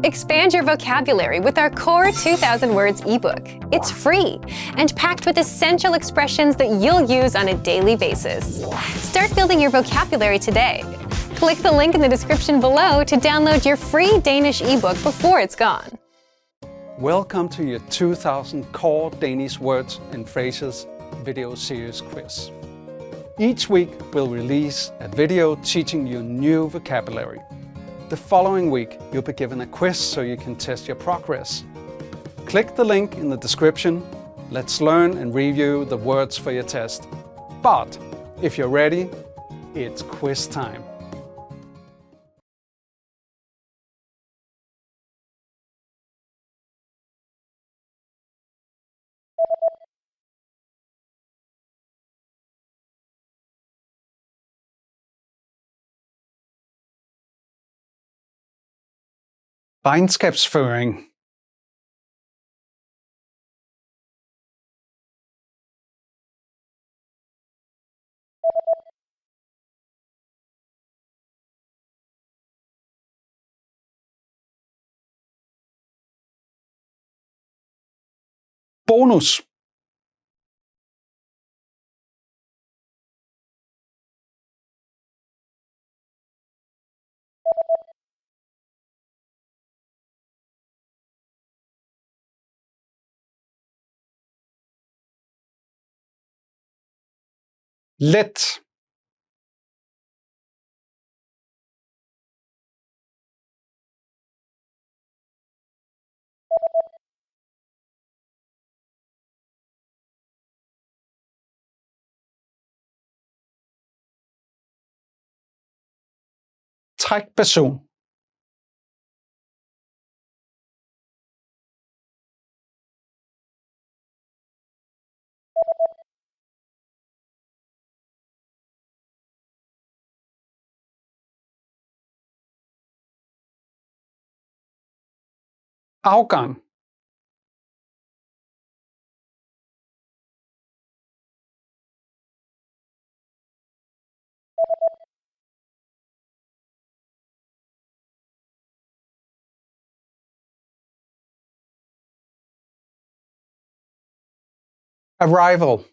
Expand your vocabulary with our Core 2000 Words ebook. It's free and packed with essential expressions that you'll use on a daily basis. Start building your vocabulary today. Click the link in the description below to download your free Danish ebook before it's gone. Welcome to your 2000 Core Danish Words and Phrases video series quiz. Each week we'll release a video teaching you new vocabulary. The following week you'll be given a quiz so you can test your progress. Click the link in the description. Let's learn and review the words for your test. But if you're ready, it's quiz time. Regnskabsføring. Bonus. Let. Trækperson. Afgang. Arrival.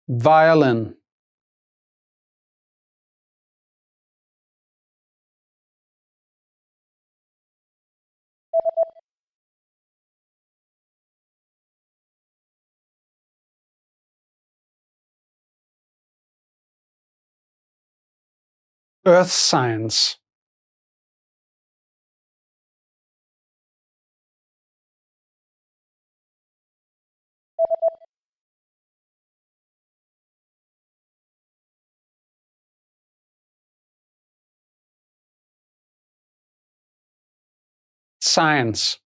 Violin. Earth science. Science.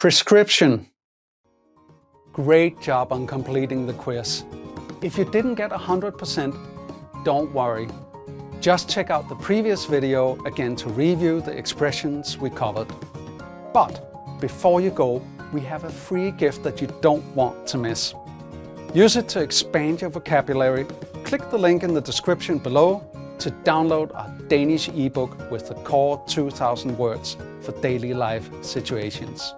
Prescription. Great job on completing the quiz. If you didn't get 100%, don't worry. Just check out the previous video again to review the expressions we covered. But before you go, we have a free gift that you don't want to miss. Use it to expand your vocabulary. Click the link in the description below to download our Danish ebook with the Core 2000 Words for daily life situations.